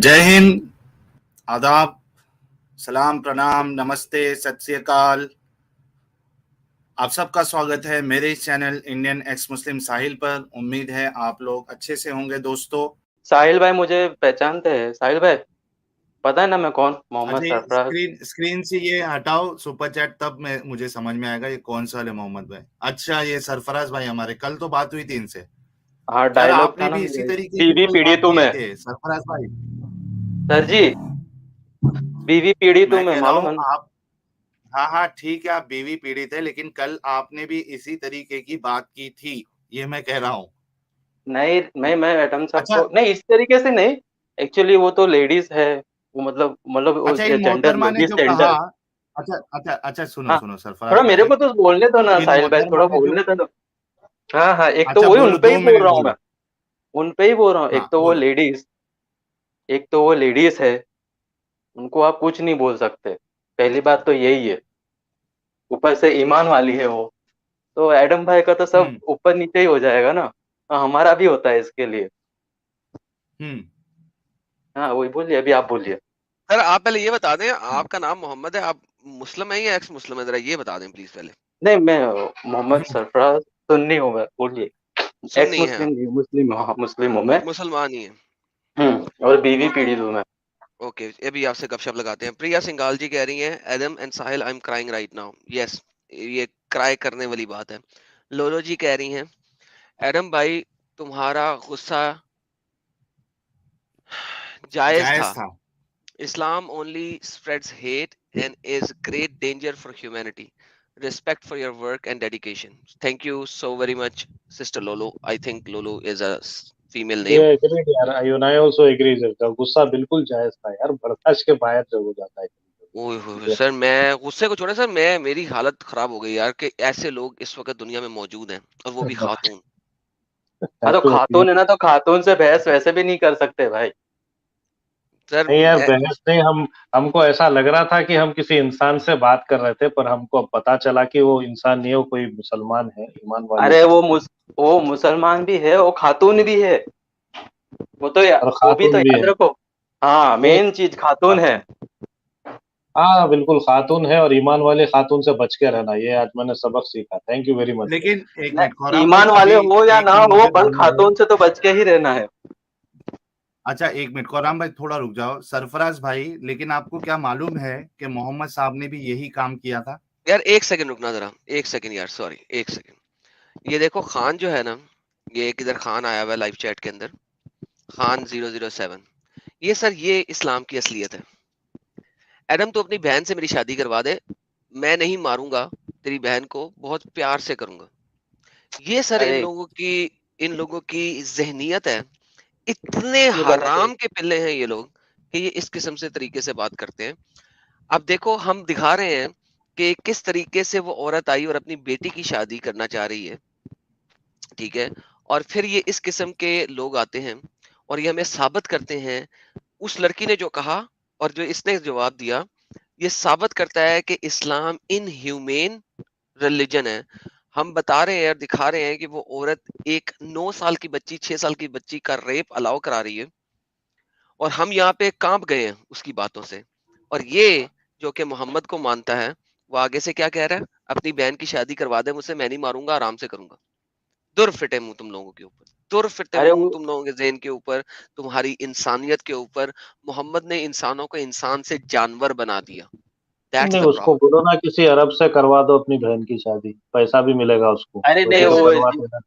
जय हिंद, आदाब, सलाम, प्रणाम, नमस्ते, सत श्री अकाल। आप सबका स्वागत है मेरे इस चैनल इंडियन एक्स मुस्लिम साहिल पर। उम्मीद है आप लोग अच्छे से होंगे दोस्तों। साहिल भाई मुझे पहचानते हैं? साहिल भाई पता है ना मैं कौन? मोहम्मद अच्छा, सरफराज। स्क्रीन से ये हटाओ सुपर चैट, तब मुझे समझ में आएगा ये कौन सा वाले मोहम्मद भाई। अच्छा, ये सरफराज भाई, हमारे कल तो बात हुई थी इनसे। हाँ, यार डायलॉग था आपने ना भी इसी मेरे, तरीके की बीवी कोई पीढ़ी बात तू किए मैं। थे सरफराज भाई। सर जी, बीवी पीढ़ी तू मैं मैं, कह रहा मालूम हूँ है ना? आप, हाँ हाँ ठीक है, आप बीवी पीड़ित है, लेकिन कल आपने भी इसी तरीके की बात की थी, ये मैं कह रहा हूँ। नहीं, मैं एटम साहब अच्छा को नहीं, इस तरीके से नहीं। एक्चुअली वो तो लेडीज है। वो मतलब वो अच्छा, इन जेंडर, मोहतरमा ने लेडीज जो कहा, जेंडर। अच्छा अच्छा अच्छा, सुनो हाँ, सुनो थोड़ा सरफराज मेरे भाई, को तो बोलने दो ना इन साहिल भाई, मोहतरमा थोड़ा ने जो, बोलने दो। हाँ हाँ, एक तो अच्छा वही उन बोलो, पे ही 2 बोल मिनट रहा हूँ मैं। बोलो। उन पे ही बोल रहा हूँ। हाँ बोलो। एक तो वो लेडीज है। उनको आप कुछ नहीं बोल सकते। पहली बात तो यही है। ऊपर से ईमान वाली है वो। तो एडम भाई का तो सब हम्म ऊपर नीचे ही हो जाएगा ना। हाँ, हमारा भी होता है इसके लिए। हम्म हाँ, वही बोलिए, अभी आप बोलिए। सर आप पहले ये बता दें, आपका नाम मोहम्मद है, आप मुस्लिम हैं या एक्स मुस्लिम है, जरा ये बता दें प्लीज पहले। नहीं, मैं मोहम्मद सरफराज सुन्नी हूँ मैं, बोलिए। एक्स सुन्नी हैं? मुस्लिम नहीं, मुस्लिम हूँ, हाँ, मुस्लिम हूँ मैं। मुसलमान ही हैं? और बीवी पीड़ित हूँ मैं। ओके, अभी आपसे गपशप लगाते हैं। प्रिया सिंघाल जी कह रही हैं, Adam and Sahil, I am crying right now. Yes, ये क्राई करने वाली बात है। लोलो जी कह रही हैं, एडम भाई तुम्हारा गुस्सा जायज जायज था। था। Islam only spreads hate and is great danger for humanity. Respect for your work and dedication. Thank you so very much, Sister Lolo. I think Lolo is a female ये name. एग्रीड यार, I also agree sir, गुस्सा बिल्कुल जायज था यार, बर्दाश्त के बाहर जब हो जाता है ओए होए कभी-कभी। सर, मैं गुस्से को छोड़े सर, मैं मेरी हालत खराब हो गई यार कि ऐसे लोग इस वक्त दुनिया में मौजूद हैं, और वो भी खातून। हाँ, तो एब्सोल्युटली। खातून है ना, तो खातून से बहस वैसे भी नहीं कर सकते भाई। सर नहीं यार, बहस नहीं, हमको ऐसा लग रहा था कि हम किसी इंसान से बात कर रहे थे, पर हमको अब पता चला कि वो इंसान नहीं है, वो कोई मुसलमान है, ईमान वाली अरे है। वो मुसलमान भी है, वो खातून भी है। वो तो और वो भी तो खातून भी याद है। रखो। हाँ, नहीं, मेन चीज खातून है। हाँ बिल्कुल खातून है, और ईमान वाले खातून से बच के रहना, ये आज मैंने सबक सीखा। Thank you very much. लेकिन एक मिनट, नहीं, खौराम भाई, ईमान अभी वाले हो या एक ना मिनट हो, मुझे पर बोलने दो। खातून से तो बच के ही रहना है। अच्छा एक मिनट, खौराम भाई थोड़ा रुक जाओ। सरफराज भाई, लेकिन आपको क्या मालूम है कि मोहम्मद साहब ने भी यही काम किया था? यार एक सेकंड रुकना जरा, एक सेकंड यार, सॉरी एक सेकंड। ये देखो खान जो है ना, ये एक इधर खान आया हुआ है लाइव चैट के अंदर, खान 007। ये सर, ये इस्लाम की असलियत है। एडम तो अपनी बहन से मेरी शादी करवा दे, मैं नहीं मारूंगा, तेरी बहन को बहुत प्यार से करूंगा। ये सर अरे, इन लोगों की जहनियत है। इतने ये गलत है। हराम के पिल्ले हैं ये लोग कि ये इस किस्म से तरीके से बात करते हैं। अब देखो, हम दिखा रहे हैं कि किस तरीके से वो औरत आई और अपनी बेटी की शादी करना चाह रही है, ठीक है। और फिर ये इस किस्म के लोग आते हैं और ये हमें साबित करते हैं। उस लड़की ने जो कहा और जो इसने जवाब दिया, ये साबित करता है कि इस्लाम इनह्यूमेन रिलीजन है। हम बता रहे हैं और दिखा रहे हैं कि वो औरत एक 9 साल की बच्ची, 6 साल की बच्ची का रेप अलाउ करा रही है, और हम यहाँ पे कांप गए हैं उसकी बातों से। और ये जो कि मोहम्मद को मानता है, वो आगे से क्या कह रहा है, अपनी बहन की शादी करवा दे मुझसे, मैं नहीं मारूंगा, आराम से करूंगा। दुर फिटे मुंह तुम लोगों के ऊपर, दुर फिटे अरे मुंह वो तुम लोगों के ज़हन के ऊपर, तुम्हारी इंसानियत के ऊपर। मोहम्मद ने इंसानों को इंसान से जानवर बना दिया। दैट्स नहीं, द उसको प्रॉब्लम। बोलो ना किसी अरब से करवा दो अपनी बहन की शादी, पैसा भी मिलेगा उसको, अरे नहीं, वैसे से करवा देना।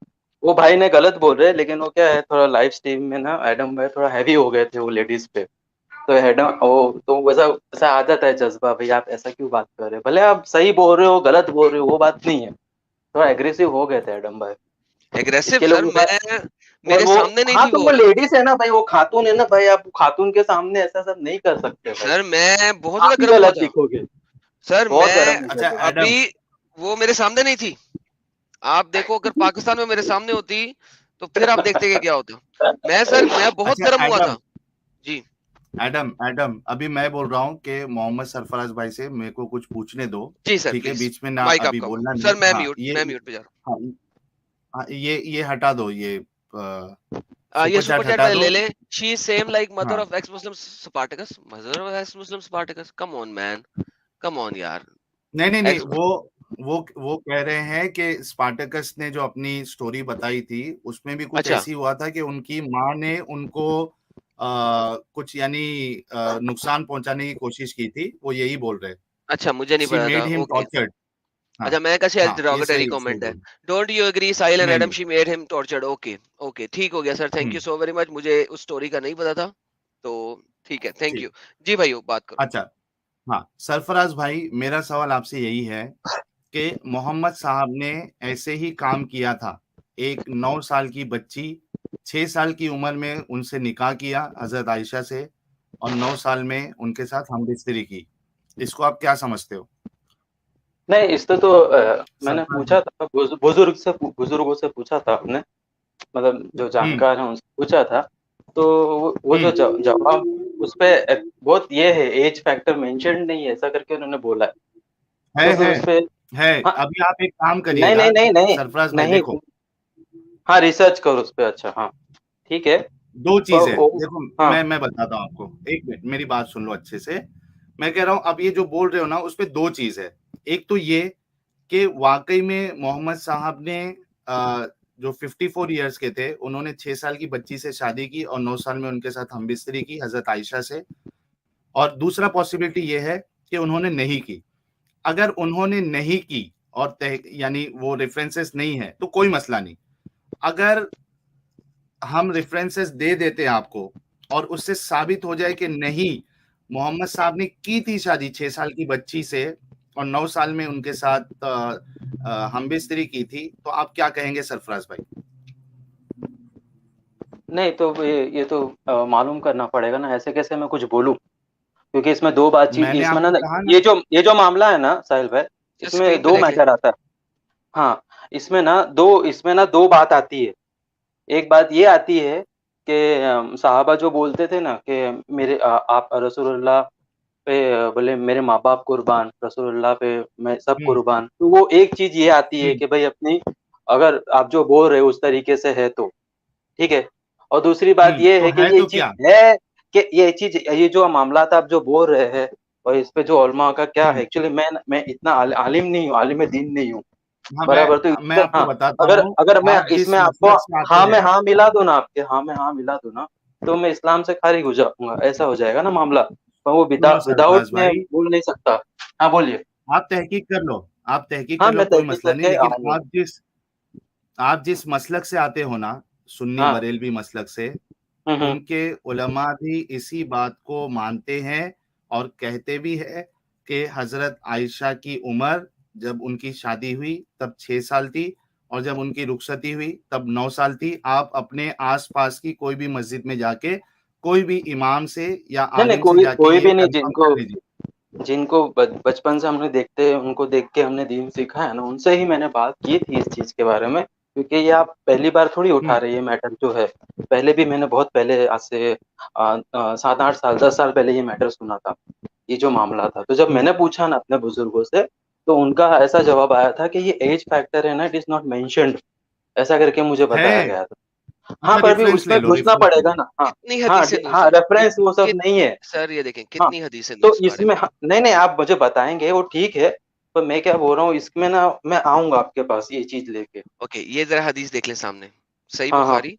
वो भाई ने गलत बोल रहे हैं, लेकिन वो क्या है, थोड़ा लाइव स्ट्रीम में ना एडम भाई थोड़ा हैवी हो गए थे वो लेडीज पे। तो एडम वो तो वैसा वैसा आदत है, जज्बा भाई, आप ऐसा क्यों बात कर रहे हो? भले आप सही बोल रहे हो, गलत बोल रहे हो, वो बात नहीं है। थोड़ा एग्रेसिव हो गए थे एडम भाई। एग्रेसिव इसके लिए सर, वो मैं, और मेरे वो, सामने नहीं हाँ थी तो वो वो औरत। लेडीज है ना भाई, वो खातून है ना भाई, आप खातून के सामने ऐसा सब नहीं कर सकते भाई। सर मैं बहुत आप ज्यादा ही गर्म हुआ गलत था। दिखोगे। सर बहुत मैं गर्म दिखे अच्छा थे। एडम, अभी, वो मेरे सामने नहीं थी। आप देखो, अगर पाकिस्तान में मेरे सामने होती तो फिर आप देखते कि क्या होता। मैं सर, मैं बहुत अच्छा गर्म हुआ एडम, था। जी एडम अभी मैं बोल रहा हूँ कि मोहम्मद सरफराज भाई से मेरे को कुछ पूछने दो। जी सर, ठीक है, प्लीज, बीच में ना माइक अभी आपका बोलना होगा नहीं। सर। मैं हाँ म्यूट, ये, मैं म्यूट पे जा रहा हाँ, हाँ ये हटा दो ये। ये सुपर सुपर चैट चैट हटा वाले दो। ले ले। She is same like mother हाँ of ex Muslim Spartacus, mother of ex Muslim Spartacus, come on man, come on यार। नहीं नहीं नहीं, एक्स वो कह रहे हैं कि स्पार्टकस ने जो अपनी स्टोरी बताई थी उसमें भी कुछ अच्छा ऐसी हुआ था कि उनकी माँ ने उनको कुछ यानी नुकसान पहुंचाने की कोशिश की थी, वो यही बोल रहे। अच्छा, मुझे नहीं शी पता था। Made him okay, tortured. हाँ अच्छा मैं का शायद हाँ, ये डिरोगेटरी सही सही कमेंट है। बोल। Don't you agree Sahil and नहीं एडम नहीं। She made him tortured. Okay okay, ठीक हो गया sir, thank you so very much, मुझे उस स्टोरी का नहीं पता था, तो ठीक है, थैंक ठीक। यू। जी भाई बात करो। अच्छा, हाँ सरफराज भाई, मेरा सवाल आपसे यही है कि मोहम्मद साहब ने ऐसे ही काम किया था। एक 9 साल की बच्ची 6 साल की उम्र में उनसे निकाह किया हज़रत आयशा से, और 9 साल में उनके साथ हमबिस्तरी की। इसको आप क्या समझते हो? नहीं, इस पे तो मैंने सरफराज पूछा भाई। था, बुजुर्गों से पूछा था आपने, मतलब जो हुँ, जानकार हैं उनसे पूछा था, तो वो जो हुँ। जवाब उस पे बहुत ये है, एज फैक्टर मेंशन्ड नहीं है, ऐसा करके उन्होंने बोला है। है, तो फिर है, उस पे है। हाँ, अभी आप एक काम नहीं, करिएगा नहीं, नहीं, नहीं, सरफराज भाई, नहीं, देखो, हाँ, रिसर्च करो उस पे, अच्छा, हाँ, ठीक है। 2 पर चीज़ है। वो देखो, हाँ, मैं बताता हूँ आपको। 1 मिनट मेरी बात सुन लो अच्छे से। मैं कह रहा हूँ अब ये जो बोल रहे हो ना, उसपे 2 चीज़ है। एक तो ये कि वाक़ई में मोहम्मद साहब ने जो 54 इयर्स के थे, उन्होंने 6 साल की बच्ची से शादी की और 9 साल में उनके साथ हमबिस्तरी की हज़रत आयशा से। और दूसरा पॉसिबिलिटी ये है कि उन्होंने नहीं की। अगर उन्होंने नहीं की और तह यानी वो रेफरेंसेस नहीं है, तो कोई मसला नहीं। अगर हम रेफरेंसेस दे देते हैं आपको और उससे साबित हो जाए कि नहीं, मोहम्मद साहब ने की थी शादी 6 साल की बच्ची से और 9 साल में उनके साथ हमबिस्तरी की थी, तो आप क्या कहेंगे सरफराज भाई? नहीं तो ये तो मालूम करना पड़ेगा ना, ऐसे कैसे मैं कुछ बोलूँ? क्योंकि इसमें 2 बातचीत, मैंने इसमें आपको ना कहा ना। ये जो मामला है ना साहिल भाई, जस्ट इसमें स्क्रीन पे 2 देख ले। मैटर आता है। हाँ, इसमें ना 2 बात आती है। एक बात ये आती है कि साहबा जो बोलते थे ना कि आप रसूलुल्लाह पे बोले मेरे माँ-बाप कुर्बान, रसूलुल्लाह पे मैं सब हुँ, कुर्बान। तो वो एक चीज़ ये आती है हुँ, कि भाई अपनी, अगर आप जो बोल रहे हो उस तरीके से है तो, ठीक है? और दूसरी बात ये तो है कि है ये तो क्या? चीज़ है कि ये जो मामलात आप जो बोल रहे हैं और इस पे जो उलमा का क्या है, हुँ, एक्चुअली मैं इतना आलिम नहीं हूँ, आलिम दीन नहीं हूँ, हाँ, बराबर? तो मैं आपको हाँ, बताता अगर हूँ, अगर मैं आप जिस इसमें आपको मसलक से आते हैं। हाँ में हाँ मिला दूँ ना, तो मैं इस्लाम से खारिज हो जाऊँगा, ऐसा हो जाएगा ना मामला। तो वो सुनो विदाउट सरफराज मैं भाई, बोल नहीं सकता। हाँ, बोलिए। आप तहकीक हाँ, कर लो, मैं कोई तहकीक मसला नहीं, करके लेकिन आऊँगा। आप जिस मसलक से आते हो ना, सुन्नी हाँ, बरेलवी मसलक से, हुँ, हुँ। उनके उलमा भी इसी बात को मानते हैं और कहते भी हैं कि हज़रत आयशा की उम्र जब उनकी शादी हुई तब 6 साल थी और जब उनकी रुखसती हुई तब 9 साल थी। आप अपने आस-पास की कोई भी मस्जिद में जाके कोई भी इमाम से या नहीं, नहीं, आलिम से कोई जाके कोई ये भी नहीं, कन्फर्म जिनको कर लीजिए। जिनको बचपन से हमने उनको देख के हमने दीन सीखा है ना, उनसे ही मैंने बात की थी इस चीज़ के बारे में, क्योंकि ये आप पहली बार थोड़ी उठा हुँ, रहे हैं, ये मैटर जो है। पहले भी मैंने बहुत पहले, आज से 7-8 साल, 10 साल पहले ये मैटर सुना था, ये जो मामला था। तो जब हुँ, मैंने पूछा ना अपने बुजुर्गों से, तो उनका ऐसा जवाब आया था कि ये एज फैक्टर है ना, इट इज़ नॉट मेंशन्ड, ऐसा करके मुझे बताया है। गया था। हाँ, अच्छा, पर भी रेफ़रेंस ले उसमें लो, घुसना रेफ़रेंस ले पड़ेगा लो। ना। हाँ, कितनी हाँ, हदीसें दूं हाँ, सर? रेफरेंस वो सब कित नहीं है। सर ये देखें हाँ, कितनी हदीसें दूं तो इस बारे इसमें में। नहीं, नहीं, आप मुझे बताएँगे वो ठीक है, पर मैं क्या बोल रहा हूँ, इसमें ना मैं आऊँगा आपके पास ये चीज़ लेके। ओके, ये जरा हदीस देख लें सामने। सही हाँ, हाँ। बुखारी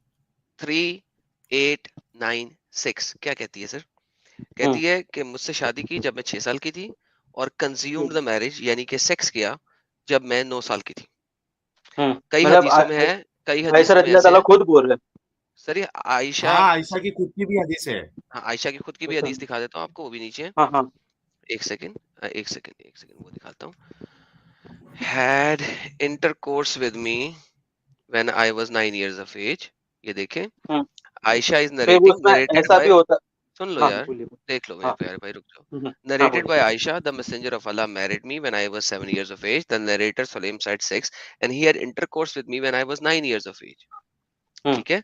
3896 क्या कहती है सर? हुँ, कहती है कि मुझसे शादी की जब मैं 6 साल की थी और हुँ, कंज्यूम्ड द मैरिज यानी कि सेक्स किया जब मैं 9 साल की थी। हुँ। कई मतलब हदीसों में है, कई आयशा हदीसों में रज़ियल्लाहु ऐसे ताला है। खुद बोल रहे हैं। सर ये आयशा, हाँ, आयशा की खुद की भी हदीस है। हाँ, आयशा की खुद की भी अच्छा। हदीस दिखा देता हूँ आपको, वो भी नीचे है। हाँ, हाँ। एक सेकंड, एक सेकंड वो दिखाता हूँ। Had intercourse with me when I was 9 years of age। ये देखें, हुँ, आयशा इज फिर नरेटिंग, उसमें नरेटेड ऐसा भी बाय, होता। सुन लो हाँ, यार, बोलिए। देख लो मेरे हाँ। प्यारे भाई, रुक जाओ। हुँ, हुँ। हाँ, Narrated by बोलिए। Aisha, the messenger of Allah married me when I was 7 years of age. The narrator Sulaim said 6 and he had intercourse with me when I was 9 years of age। हुँ, ठीक है,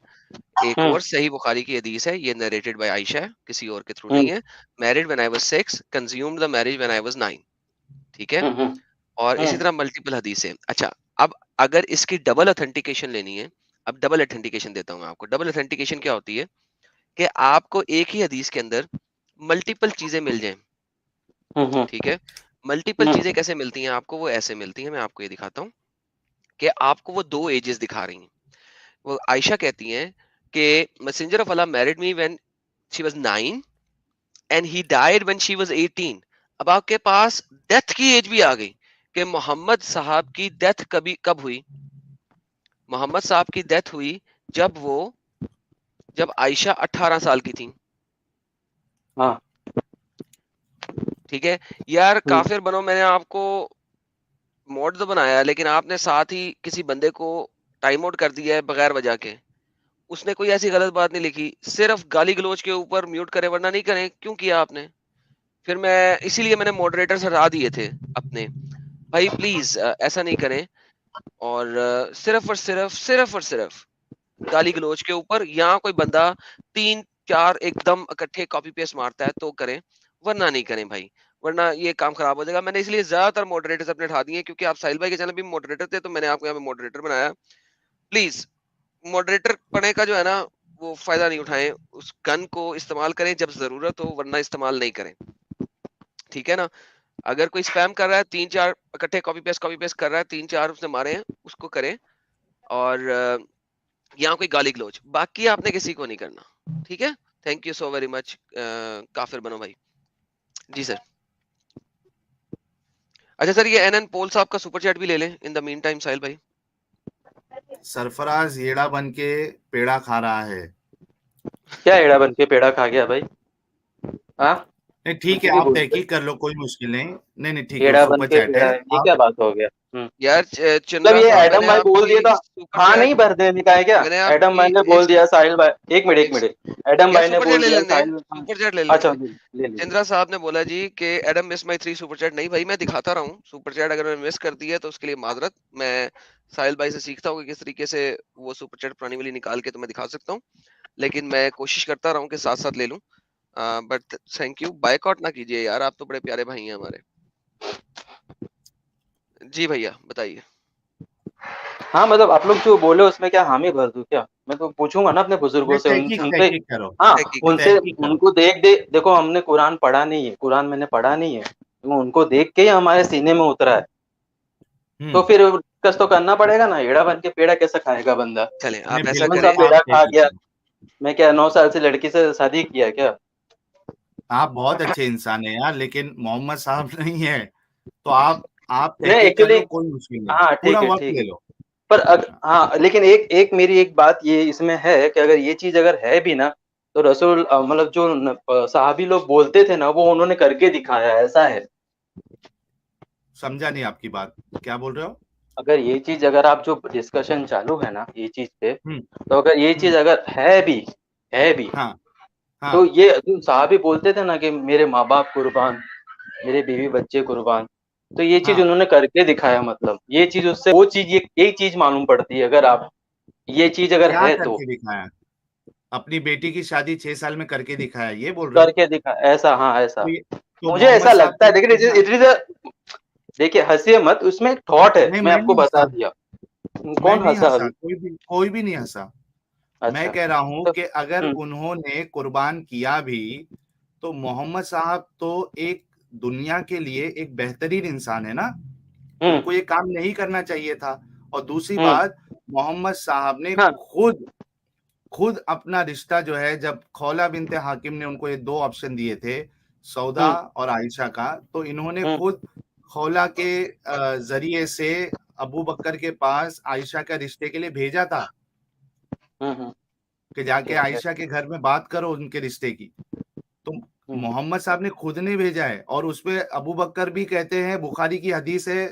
एक हुँ, और सही बुखारी की हदीस है, ये नरेटेड बाय आयशा है, किसी और के थ्रू हुँ, नहीं है। Married when I was 6, consumed the marriage when I was 9। ठीक है, हुँ, हुँ, और हुँ, इसी तरह मल्टीपल हदीसें। अच्छा, अब अगर इसकी डबल ऑथेंटिकेशन लेनी है अब डबल ऑथेंटिकेशन देता हूँ मैं आपको। डबल ऑथेंटिकेशन क्या होती है कि आपको एक ही हदीस के अंदर मल्टीपल चीजें मिल जाएं, ठीक है। मल्टीपल चीजें कैसे मिलती हैं आपको? वो ऐसे मिलती हैं, मैं आपको ये दिखाता हूँ कि आपको वो 2 एजेस दिखा रही हैं। वो आयशा कहती हैं कि messenger of Allah married me when she was 9 and he died when she was 18। अब आपके पास डेथ की एज भी आ गई कि मोहम्मद साहब की डेथ कब हुई? मोहम्मद साहब की डेथ हुई जब आयशा 18 साल की थी। हाँ। ठीक है यार, काफिर बनो, मैंने आपको मोड तो बनाया है, लेकिन आपने साथ ही किसी बंदे को टाइम आउट कर दिया है बगैर वजह के। उसने कोई ऐसी गलत बात नहीं लिखी, सिर्फ गाली गलोच के ऊपर म्यूट करें, वरना नहीं करें। क्यों किया आपने? फिर मैं इसीलिए मैंने मॉडरेटर्स हटा दिए थे अपने। भाई प्लीज ऐसा नहीं करें। और सिर्फ और सिर्फ गाली गलोच के ऊपर, यहाँ कोई बंदा 3-4 एकदम इकट्ठे कॉपी पेस्ट मारता है तो करें, वरना नहीं करें भाई, वरना ये काम खराब हो जाएगा। मैंने इसलिए ज्यादातर मॉडरेटर्स अपने हटा दिए, क्योंकि आप साहिल भाई के चैनल भी मॉडरेटर थे, तो मैंने आपको यहाँ पे मॉडरेटर बनाया। प्लीज मॉडरेटर पढ़ने का जो है ना, वो फायदा नहीं उठाएं। उस गन को इस्तेमाल करें जब जरूरत हो, वरना इस्तेमाल नहीं करें, ठीक है ना। अगर कोई स्पैम कर रहा है, 3-4 इकट्ठे कॉपी पेस्ट कर रहा है, 3-4 उसने मारे हैं, उसको करें। और यहाँ कोई गाली गलोच, बाकी आपने किसी को नहीं करना, ठीक है। Thank you so very much काफिर बनो भाई। जी सर। अच्छा सर, ये एनएन पोल साहब का सुपर चैट भी ले लें इन द मीन टाइम साहिल भाई। सरफराज येड़ा बन के पेड़ा खा रहा है। क्या एड़ा बन के पेड़ा खा गया भाई? हाँ, नहीं ठीक है, कुछ भी आप बोलते तहकीक कर लो, कोई मुश्किल नहीं। नहीं ठीक है, एड़ा बन सुपर के चैट है पेड़ा है, ये आप। क्या बात हो गया? यार मतलब चंद्रा ये साहब, एडम मैंने भाई बोल दिया आपकी था, सुपर हाँ नहीं चैट, भर देने का है क्या? मैंने एडम भाई आपकी ने बोल एक दिया साहिल भाई, एक मिनट एक एडम यार भाई ने सुपर चैट बोल ले दिया लेने, साहिल। सुपर चैट ले अच्छा, लेने। ले चंद्रा साहब ने बोला जी कि Adam miss my 3 super chat. नहीं भाई, मैं दिखाता रहा हूँ सुपर चैट, अगर मैंने मिस कर दी है तो उसके लिए माजरत। मैं साहिल भाई से सीखता हूँ कि किस तरीके से वो सुपर चैट पुरानी वाली निकाल के तो मैं दिखा सकता हूँ, लेकिन मैं कोशिश करता रहा हूँ कि साथ साथ ले लूँ। बट थैंक यू, बायकॉट ना कीजिए यार, आप तो बड़े प्यारे भाई हैं हमारे। जी भैया बताइए। हाँ, मतलब आप लोग जो बोले उसमें क्या हामी भर दूं क्या? मैं तो पूछूंगा ना अपने बुजुर्गों से, उनसे। तहकीक करो, हाँ, तहकीक उनसे तहकीक करो। उनको देखो हमने कुरान पढ़ा नहीं है, कुरान मैंने पढ़ा नहीं है, तो उनको देख के ही हमारे सीने में उतरा है। तो फिर डिस्कस तो करना पड़ेगा ना, एड़ा बन के पेड़ा कैसे खाएगा बंदा? चलें आप नहीं ऐसा कौन बिल्कुल, सा करें। आप पेड़ा खा तहकीक गया? करो। मैं क्या 9 साल से लड़की से शादी किया क्या? आप बहुत अच्छे इंसान है यार, लेकिन मोहम्मद साहब नहीं है। तो आप नहीं तहकीक कर एक्चुअली, लो, कोई मुश्किल नहीं, हाँ पूरा ठीक है वक्त ठीक ले है। लो। पर हाँ, लेकिन एक मेरी एक बात ये इसमें है कि अगर ये चीज अगर है भी ना, तो रसूल मतलब जो साहबी लोग बोलते थे ना, वो उन्होंने करके दिखाया, ऐसा है। समझा नहीं आपकी बात, क्या बोल रहे हो? अगर ये चीज, अगर आप जो डिस्कशन चालू है ना ये चीज पे, हम्म तो अगर ये चीज हम्म अगर है भी, हाँ तो हाँ ये जो साहबी बोलते थे ना कि मेरे माँ बाप कुर्बान, मेरे बीवी बच्चे कुर्बान, तो ये चीज हाँ। उन्होंने करके दिखाया। मतलब ये चीज उससे वो चीज, ये एक चीज मालूम पड़ती है, अगर आप ये चीज अगर क्या है तो करके दिखाया? अपनी बेटी की शादी 6 साल में करके दिखाया, ये बोल रहे हो? करके दिखा, ऐसा, हाँ ऐसा तो मुझे मोहम्मद ऐसा साहब लगता है। ने लेकिन कितना? इट इज देखिए, हंसिए मत, उसमें एक थॉट है, नहीं, मैं मैं आपको नहीं बता हंसा, दिया। मैं कौन नहीं हंसा हंसा, अभी? कोई भी नहीं हंसा। मैं अच्छा, कह रहा हूं तो कि अगर उन्होंने कुर्बान किया भी, तो मोहम्मद साहब तो एक दुनिया के लिए एक बेहतरीन इंसान है ना। हम्म उनको ये काम नहीं करना चाहिए था। और दूसरी हम्म बात, मोहम्मद साहब ने हाँ खुद अपना रिश्ता जो है, जब खौला बिनते हाकिम ने उनको ये 2 ऑप्शन दिए थे, सौदा हम्म और आयशा का, तो इन्होंने हम्म खुद खौला के जरिए से अबू बकर के पास आयशा का रिश्ते के लिए भेजा था हम्म, कि जाके ठीक है। आयशा के घर में बात करो उनके रिश्ते की। तो हम्म मोहम्मद साहब ने खुद ने भेजा है, और उसपे अबू बकर भी कहते हैं, बुखारी की हदीस है,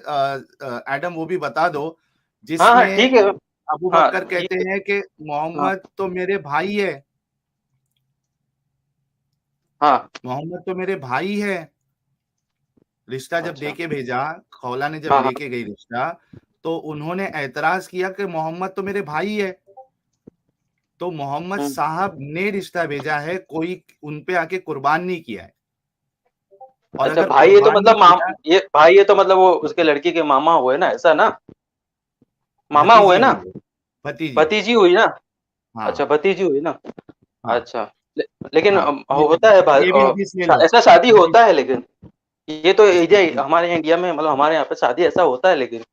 एडम वो भी बता दो, हाँ हाँ जिसमें ठीक है। अबू हाँ बकर ठीक कहते है। हैं कि हाँ मोहम्मद तो मेरे भाई है, हाँ। मोहम्मद तो मेरे भाई है। रिश्ता जब अच्छा। देके भेजा, खौला ने जब हाँ हाँ। लेके गई रिश्ता, तो उन्होंने ऐतराज किया कि मोहम्मद तो मेरे भाई है। तो मोहम्मद हम्म साहब ने रिश्ता भेजा है, कोई उन पे आके कुर्बान नहीं किया है। और अच्छा, अगर भाई ये तो कुर्बान नहीं मतलब किया, ये भाई ये तो मतलब वो उसके लड़की के मामा हुए ना, ऐसा ना? मामा हुए भतीजे ना? होंगे, भतीजी। भतीजी हुई ना? हाँ अच्छा भतीजी हुई ना? हाँ अच्छा लेकिन हाँ, ये होता है एबीसीडीज ले लो। ऐसा शादी भतीजी होता है लेकिन ये तो किसकी? हमारे इंडिया में मतलब हमारे यहाँ पे शादी ऐसा होता है लेकिन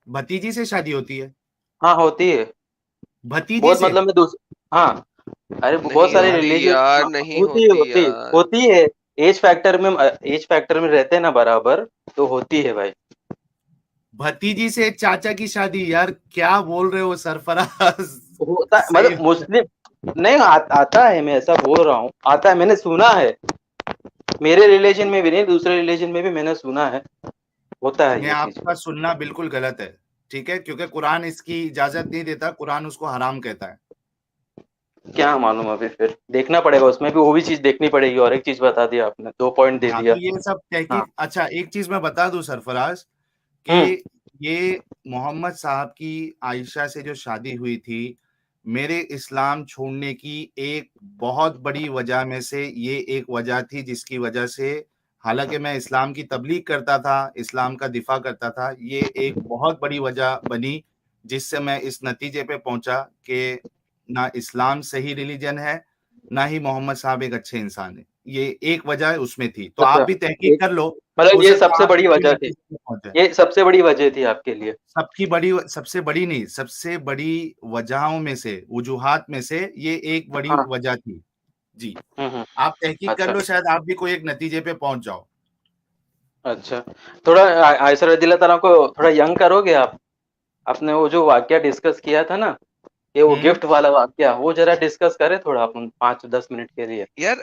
भतीजी से शादी होती है? हाँ होती है भतीजी बहुत से? मतलब हाँ अरे बहुत नहीं सारे होती रिलीजन यार, नहीं होती है होती होती है यार। होती है एज फैक्टर में रहते हैं ना बराबर तो होती है भाई भतीजी से चाचा की शादी? यार क्या बोल रहे हो सरफराज? होता सही मतलब मुस्लिम नहीं आता है मैं ऐसा बोल रहा हूँ आता है मैंने सुना है मेरे रिलीजन में भी नहीं दूसरे रिलीजन में भी मैंने सुना है होता है मैं ये चीज आपका सुनना बिल्कुल गलत है, ठीक है, क्योंकि कुरान इसकी इजाजत नहीं देता, कुरान उसको हराम कहता है। क्या मालूम अभी फिर देखना पड़ेगा उसमें भी वो भी चीज देखनी पड़ेगी और एक चीज बता दिया आपने 2 पॉइंट दे हाँ, दिया तो ये सब हाँ तहकीक। अच्छा, एक चीज मैं बता दूं सरफराज हम्म कि ये मोहम्मद साहब की आयशा से जो शादी हुई थी, मेरे इस्लाम छोड़ने की एक बहुत बड़ी वजह में से ये एक वजह थी, जिसकी वजह से, हालांकि मैं इस्लाम की तबलीग करता था, इस्लाम का दिफा करता था, ये एक बहुत बड़ी वजह बनी जिससे मैं इस नतीजे पे पहुंचा कि ना इस्लाम सही रिलीजन है, ना ही मोहम्मद साहब एक अच्छे इंसान है। ये एक वजह उसमें थी, तो आप अच्छा भी ये तहकीक कर लो। मतलब हो ये सकता है सबसे आप भी बड़ी कोई वजह थी नतीजे पे पहुंचे। ये सबसे बड़ी वजह थी आपके लिए सबसे बड़ी नहीं, सबसे बड़ी वजहों में से, वजूहात में से ये एक बड़ी हाँ वजह थी। जी, हम्म आप तहकीक कर अच्छा लो, शायद आप भी कोई एक नतीजे पे पहुंच जाओ। अच्छा थोड़ा आयशा रज़ियल्लाहु ताला को थोड़ा यंग करोगे आप आपने वो जो वाक्य डिस्कस किया था ना ये वो हम्म। गिफ्ट वाला वाक्य वो जरा डिस्कस करें थोड़ा अपन 5-10 मिनट के लिए यार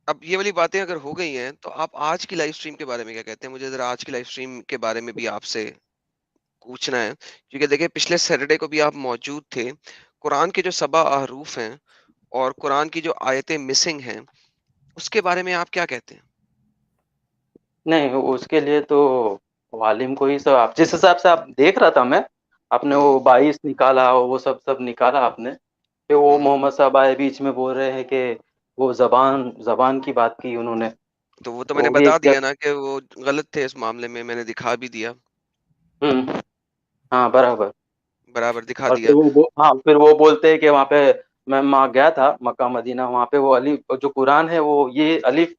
अब ये वाली बातें अगर हो गई हैं तो आप आज की लाइव स्ट्रीम के बारे में क्या कहते हैं? मुझे जरा आज की लाइव स्ट्रीम के बारे में भी आपसे पूछना है, क्योंकि देखिए पिछले सैटरडे को भी आप मौजूद थे। कुरान के जो सबा अहरूफ हैं और कुरान की जो आयतें मिसिंग हैं, उसके बारे में आप क्या कहते हैं? नहीं उसके लिए तो वालिम को ही सब आप जिस हिसाब से आप देख रहा था मैं आपने वो हुँ, 22 निकाला वो सब निकाला आपने फिर वो हुँ। मोहम्मद साहब आए बीच में बोल रहे हैं कि वो जबान जबान की बात की उन्होंने तो वो तो मैंने वो भी बता एक दिया ना कि वो गलत थे इस मामले में, मैंने दिखा भी दिया, हम्म हाँ बराबर बराबर दिखा और दिया। हाँ फिर वो बोलते हैं कि वहाँ पे मैं वहाँ गया था मक्का मदीना वहाँ पे वो अलीफ जो कुरान है वो ये अलीफ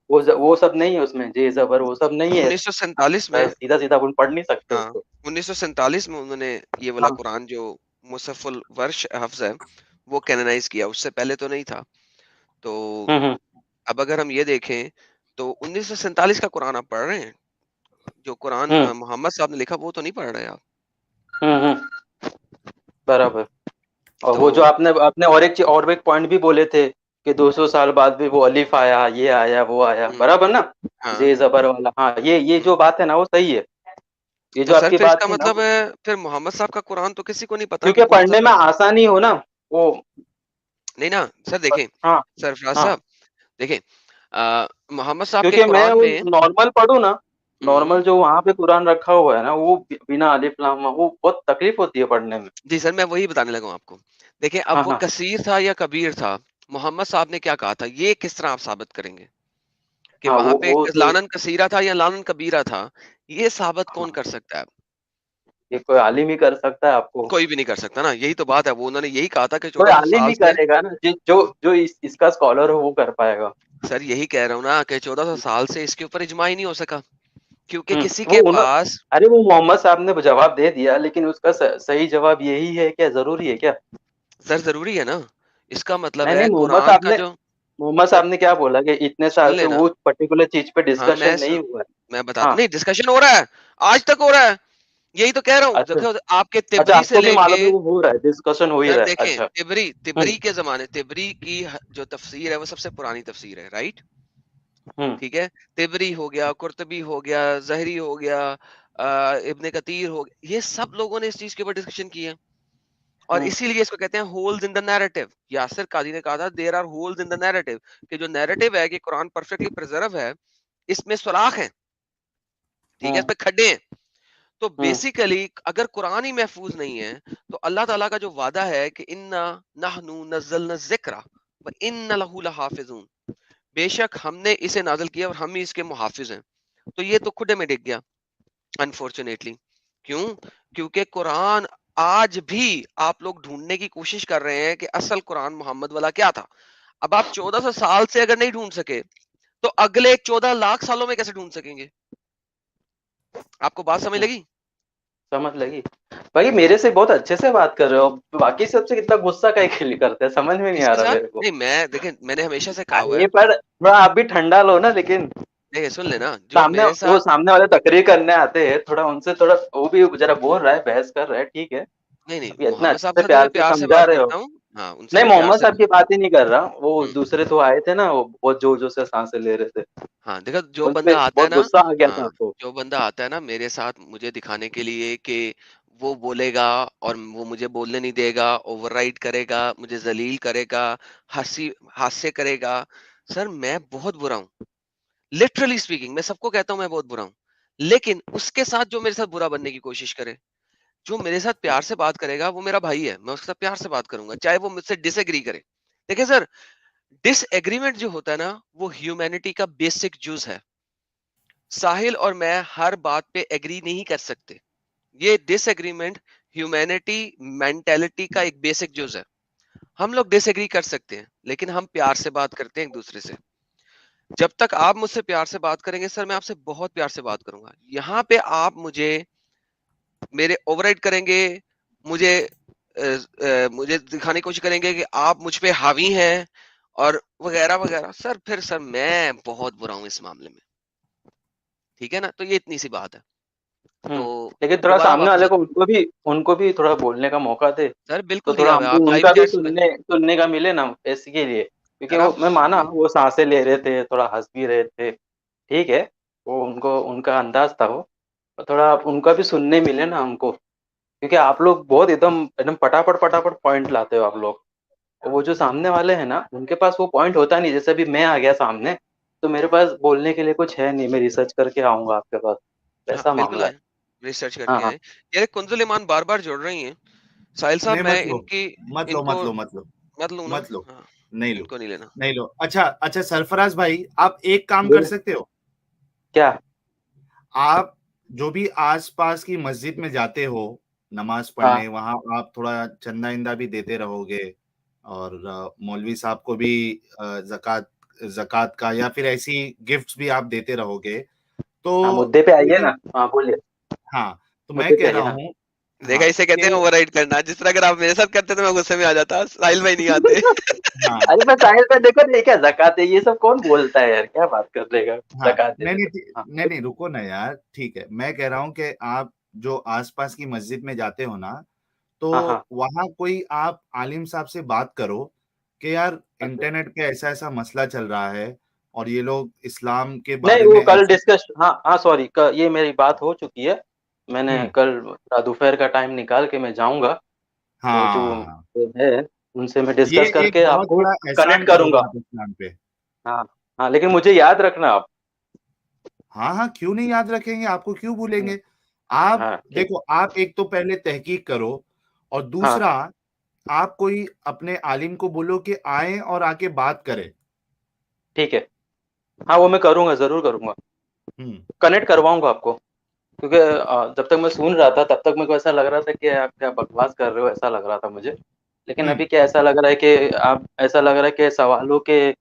वो सब नहीं है उसमें जे जबर वो सब नहीं है 1947 में सीधा सीधा अपन पढ़ नहीं सकते हाँ, उसको 1947 में उन्होंने ये वाला हाँ कुरान जो मुसहफुल वर्ष हफ्ज़ है, वो कैनोनाइज़ किया, उससे पहले तो नहीं था। तो हम्म अब अगर हम ये देखें, तो 1947 का कुरान आप पढ़ रहे हैं? जो कुरान हम्म मोहम्मद साहब ने लिखा, वो तो नहीं पढ़ रहे आप। हम्म बराबर और तो वो जो आपने आपने और एक पॉइंट भी बोले थे कि 200 साल बाद भी वो अलीफ आया ये आया वो आया हुँ, बराबर ना हाँ, जे जबर वाला हाँ ये हुँ। जो बात है ना वो सही है ये तो जो सर आपकी फिर बात इसका थी ना मतलब है, फिर मोहम्मद साहब का कुरान तो किसी को नहीं पता कि क्योंकि कौन-सा पढ़ने में वर्ज़ है। आसानी हो ना वो नहीं ना, सर देखें, हाँ सरफराज हाँ साहब, देखें मोहम्मद साहब के क्योंकि मैं कुरान वो में नॉर्मल पढ़ूँ ना हुँ। नॉर्मल जो वहां पे कुरान रखा हुआ है ना वो बिना अलिफ लाम वो बहुत तकलीफ होती है पढ़ने में जी सर, मैं वही बताने लगा हूँ आपको। देखिए, अब हाँ वो हाँ कसीर था या कबीर था, मोहम्मद साहब ने क्या कहा था, ये किस तरह आप साबित करेंगे? कि हाँ वहाँ पे वो तो लानन कसीरा था या लानन कबीरा था, ये साबित कौन हाँ कर सकता है? ये कोई आलिम ही कर सकता है आपको कोई भी नहीं कर सकता ना, यही तो बात है। वो उन्होंने यही कहा था कि कोई 1400 आलिम साल ही से करेगा ना जो इसका स्कॉलर हो वो कर पाएगा सर यही कह रहा हूँ ना कि 1400 साल से इसके ऊपर इजमा ही नहीं हो सका, क्योंकि किसी वो के उन पास अरे वो मोहम्मद साहब ने जवाब दे दिया लेकिन उसका सही जवाब यही है क्या जरूरी है क्या सर ज़रूरी है ना, इसका मतलब नहीं है नहीं कुरान का जो मोहम्मद सर साहब ने क्या बोला कि इतने सुन साल से लेना वो पर्टिकुलर चीज पे हाँ, डिस्कशन नहीं हुआ है मैं बताता हाँ नहीं डिस्कशन हो रहा है, आज तक हो रहा है, यही तो कह रहा हूँ। अच्छा देखो आपके अच्छा तिबरी से आपको भी लेके मालूम है वो हो रहा है डिस्कशन हो ही सर रहा है देखें अच्छा तिबरी हम्म तिबरी के ज़माने तिबरी की जो तफसीर है वो सबसे पुरानी तफसीर है, राइट? हम्म ठीक है? तिबरी हो गया, कुर्तुबी हो गया, ज़हरी हो गया, इब्न कतीर हो गया, ये सब लोगों ने इस चीज़ के ऊपर डिस्कशन की है। और हम्म इसीलिए इसको कहते हैं holes in the narrative. Yasir Qadhi ने कहा था there are holes in the narrative कि जो नैरेटिव है कि कुरान परफेक्टली प्रिजर्व है, इसमें सुराख हैं, ठीक है? हम्म इसमें खड्डे हैं। तो हम्म बेसिकली अगर कुरान ही महफूज नहीं है, तो अल्लाह ताला का जो वादा है कि इन्ना नहनु नज़्ज़लना ज़िक्रा व इन्ना लहू लहाफ़िज़ून, बेशक हमने इसे नाज़िल किया और हम ही इसके मुहाफ़िज़ हैं। तो ये तो खुडे में डिग गया अनफॉर्चुनेटली। क्यों? क्योंकि कुरान आज भी आप लोग ढूंढने की कोशिश कर रहे हैं कि असल कुरान मोहम्मद वाला क्या था। अब आप 1400 साल से अगर नहीं ढूंढ सके तो अगले 14 लाख सालों में कैसे ढूंढ सकेंगे? आपको बात समझ लगी? समझ लगी भाई, मेरे से बहुत अच्छे से बात कर रहे हो, बाकी सबसे कितना गुस्सा काहे के लिए करते हैं, समझ में नहीं आ किसके रहा साथ? मेरे को। नहीं, मैं देखें, मैंने हमेशा से कहा हुआ ये है। पर थोड़ा आप भी ठंडा लो ना, लेकिन देखिए सुन लेना, जो सामने मेरे वो साथ, सामने वाले तकरीर करने आते हैं, थोड़ा उनसे थोड़ा वो भी जरा बोल रहा है, बहस कर रहा है, ठीक है। नहीं नहीं, अभी इतना मोहम्मद अच्छे साहब से के साथ तो मैं प्यार से प्यार से समझा बात रहे हो। करता हूँ। हाँ, उनसे नहीं, मैं प्यार मोहम्मद से, साहब की बात ही नहीं कर रहा, वो हम्म, दूसरे तो आए थे ना, वो जोर जोर से सांसें ले रहे थे, हाँ देखो, जो उनपे बंदा आता है बहुत ना, गुस्सा आ गया था हाँ, आपको। जो बंदा आता है ना मेरे साथ मुझे दिखाने के लिए कि वो बोलेगा और वो मुझे बोलने नहीं देगा, ओवरराइड करेगा, मुझे जलील करेगा, हंसी हास्य करेगा, सर मैं बहुत बुरा हूँ। लिटरली स्पीकिंग, मैं सबको कहता हूँ मैं बहुत बुरा हूँ, लेकिन उसके साथ जो मेरे साथ बुरा बनने की कोशिश करे, जो मेरे साथ प्यार से बात करेगा, वो मेरा भाई है, मैं उसके साथ प्यार से बात करूंगा, चाहे वो मुझसे डिसएग्री करे। देखिए सर, डिसएग्रीमेंट जो होता है ना, वो ह्यूमैनिटी का बेसिक जूस है। साहिल और मैं हर बात पे एग्री नहीं कर सकते। ये डिसएग्रीमेंट ह्यूमैनिटी मेंटेलिटी का एक बेसिक जूस है। हम लोग डिसएग्री कर सकते हैं, लेकिन हम प्यार से बात करते हैं एक दूसरे से। जब तक आप मुझसे प्यार से बात करेंगे सर, मैं आपसे बहुत प्यार से बात करूंगा। यहाँ पे आप मुझे मेरे ओवरराइड करेंगे, मुझे मुझे दिखाने की कोशिश करेंगे कि आप मुझ पे हावी हैं और वगैरह वगैरह, सर फिर सर मैं बहुत बुरा हूं इस मामले में। ठीक है ना? तो ये इतनी सी बात है। तो लेकिन थोड़ा दोबारा सामने वापस वाले आते को उनको भी थोड़ा बोलने का मौका दे, हैं। सर तो बिल्कुल थोड़ा दिया हुआ है, हमको आप लाइव उनका भी चैट में, सुनने का मिले ना, ऐसे के लिए, क्योंकि सर वो आप मैं माना सुनिए। वो सांसें ले रहे थे, थोड़ा हंस भी रहे थे, ठीक है, वो उनको उनका अंदाज था वो, तो थोड़ा आप उनका भी सुनने मिले ना हमको, क्योंकि आप लोग बहुत एकदम एकदम पटापट पटापट पॉइंट लाते हो आप लोग, और वो जो सामने वाले हैं ना, उनके पास वो पॉइंट होता नहीं, जैसे अभी मैं आ गया सामने, तो मेरे पास बोलने के लिए कुछ है नहीं, मैं रिसर्च करके आऊंगा आपके पास, हाँ वैसा बिल्कुल मामला है। आए, रिसर्च हाँ करके हाँ। आए। यार कुंजल ईमान बार बार जुड़ रही हैं। साहिल साहब नहीं, मैं मत लो, इनकी, मत लो, इनको मत लो, मत लो, मत लूं ना? मत लो, हाँ, नहीं लो, इनको नहीं लेना। नहीं लो। अच्छा अच्छा, सरफराज भाई, आप एक काम कर बोले सकते हो। क्या? आप जो भी आसपास की मस्जिद में जाते हो नमाज हाँ पढ़ने, वहां आप थोड़ा चंदा इंदा भी देते रहोगे, और मौलवी साहब को भी जक़ात जक़ात का या फिर ऐसी गिफ्ट्स भी आप देते रहोगे, हाँ, तो मुद्दे पे आइए कोई, ना, हाँ बोलिए, हाँ, तो मैं मुद्दे पे कह रहा आइए, हाँ। हूँ, देखा, हाँ, इसे कहते हैं कि ओवरराइड करना। जिस तरह अगर आप मेरे साथ करते तो मैं गुस्से में आ जाता, साहिल भाई नहीं आते। हाँ, अरे मैं साहिल पे देखो, नहीं क्या ज़कात है, ये सब कौन बोलता है यार, क्या बात कर देगा, हाँ, ज़कात नहीं देने नहीं को, हाँ नहीं बोलिए। नहीं, रुको ना यार, ठीक है, मैं कह रहा हूँ कि आप जो आसपास की मस्जिद में जाते हो ना, तो हाँ हाँ। वहां कोई आप आलिम साहब से बात करो कि यार अच्छा। इंटरनेट पे ऐसा ऐसा मसला चल रहा है, और ये लोग इस्लाम के नहीं, बारे वो में कल ऐसा, डिस्कस, हाँ हाँ सॉरी, ये मेरी बात हो चुकी है, मैंने हम्म, कल दोपहर का टाइम निकाल के मैं जाऊंगा, तो जो हाँ, है उनसे मैं ये डिस्कस एक करके बहुत आपको बड़ा कनेक्ट एहसान करोगे करूंगा। आप इस्लाम पे। हाँ हाँ, लेकिन मुझे याद रखना आप। हाँ हाँ, क्यों नहीं याद रखेंगे, आपको क्यों भूलेंगे। आप हाँ ठीक। देखो, आप एक तो पहले तहकीक करो, और हाँ दूसरा, आप कोई अपने आलिम को बोलो कि आए और आके बात करें। ठीक है, हाँ वो मैं करूंगा, जरूर करूंगा, हम्म, कनेक्ट करवाऊंगा आपको, क्योंकि जब तक मैं सुन रहा था तब तक मेरे को ऐसा लग रहा था कि आप क्या बकवास कर रहे हो, ऐसा लग रहा था मुझे, लेकिन अभी हम्म, क्या ऐसा लग रहा है कि आप, ऐसा लग रहा है कि सवालों के